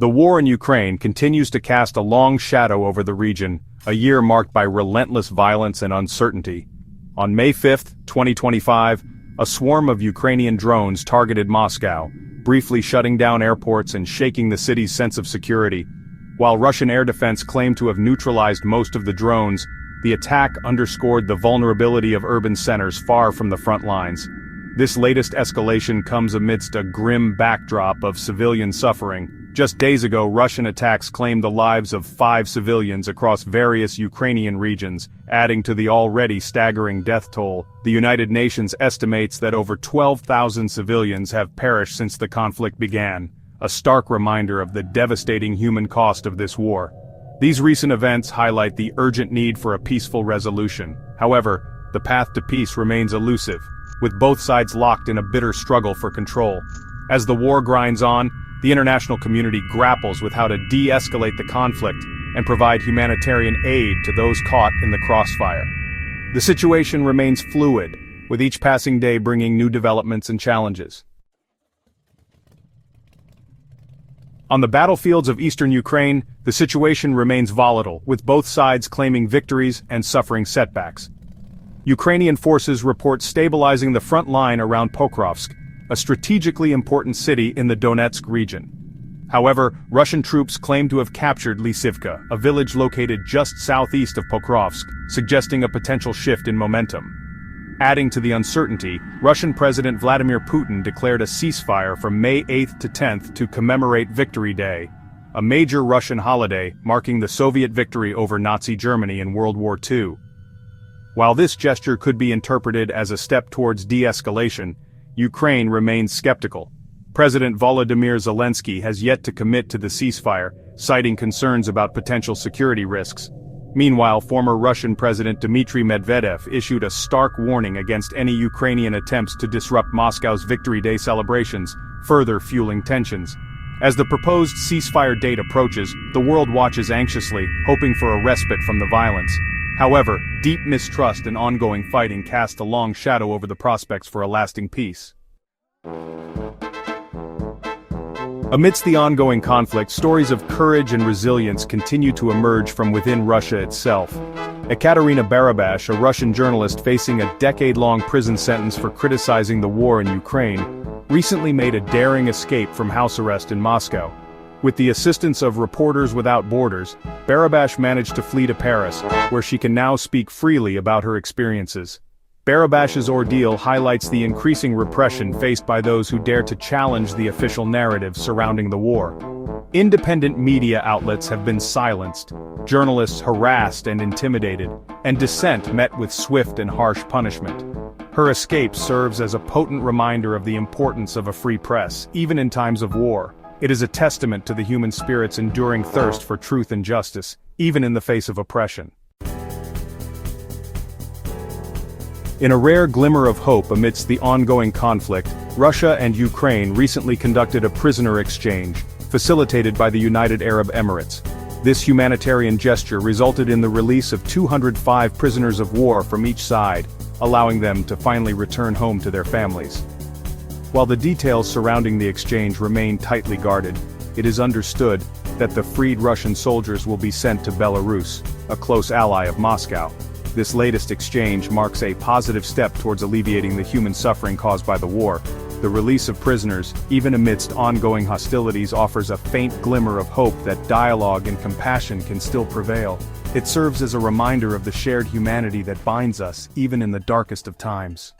The war in Ukraine continues to cast a long shadow over the region, a year marked by relentless violence and uncertainty. On May 5, 2025, a swarm of Ukrainian drones targeted Moscow, briefly shutting down airports and shaking the city's sense of security. While Russian air defense claimed to have neutralized most of the drones, the attack underscored the vulnerability of urban centers far from the front lines. This latest escalation comes amidst a grim backdrop of civilian suffering. Just days ago, Russian attacks claimed the lives of 5 civilians across various Ukrainian regions, adding to the already staggering death toll. The United Nations estimates that over 12,000 civilians have perished since the conflict began, a stark reminder of the devastating human cost of this war. These recent events highlight the urgent need for a peaceful resolution. However, the path to peace remains elusive, with both sides locked in a bitter struggle for control. As the war grinds on, the international community grapples with how to de-escalate the conflict and provide humanitarian aid to those caught in the crossfire. The situation remains fluid, with each passing day bringing new developments and challenges. On the battlefields of eastern Ukraine, the situation remains volatile, with both sides claiming victories and suffering setbacks. Ukrainian forces report stabilizing the front line around Pokrovsk, a strategically important city in the Donetsk region. However, Russian troops claim to have captured Lysivka, a village located just southeast of Pokrovsk, suggesting a potential shift in momentum. Adding to the uncertainty, Russian President Vladimir Putin declared a ceasefire from May 8 to 10 to commemorate Victory Day, a major Russian holiday marking the Soviet victory over Nazi Germany in World War II. While this gesture could be interpreted as a step towards de-escalation, Ukraine remains skeptical. President Volodymyr Zelensky has yet to commit to the ceasefire, citing concerns about potential security risks. Meanwhile, former Russian President Dmitry Medvedev issued a stark warning against any Ukrainian attempts to disrupt Moscow's Victory Day celebrations, further fueling tensions. As the proposed ceasefire date approaches, the world watches anxiously, hoping for a respite from the violence. However, deep mistrust and ongoing fighting cast a long shadow over the prospects for a lasting peace. Amidst the ongoing conflict, stories of courage and resilience continue to emerge from within Russia itself. Ekaterina Barabash, a Russian journalist facing a decade-long prison sentence for criticizing the war in Ukraine, recently made a daring escape from house arrest in Moscow. With the assistance of Reporters Without Borders, Barabash managed to flee to Paris, where she can now speak freely about her experiences. Barabash's ordeal highlights the increasing repression faced by those who dare to challenge the official narrative surrounding the war. Independent media outlets have been silenced, journalists harassed and intimidated, and dissent met with swift and harsh punishment. Her escape serves as a potent reminder of the importance of a free press, even in times of war. It is a testament to the human spirit's enduring thirst for truth and justice, even in the face of oppression. In a rare glimmer of hope amidst the ongoing conflict, Russia and Ukraine recently conducted a prisoner exchange, facilitated by the United Arab Emirates. This humanitarian gesture resulted in the release of 205 prisoners of war from each side, allowing them to finally return home to their families. While the details surrounding the exchange remain tightly guarded, it is understood that the freed Russian soldiers will be sent to Belarus, a close ally of Moscow. This latest exchange marks a positive step towards alleviating the human suffering caused by the war. The release of prisoners, even amidst ongoing hostilities, offers a faint glimmer of hope that dialogue and compassion can still prevail. It serves as a reminder of the shared humanity that binds us, even in the darkest of times.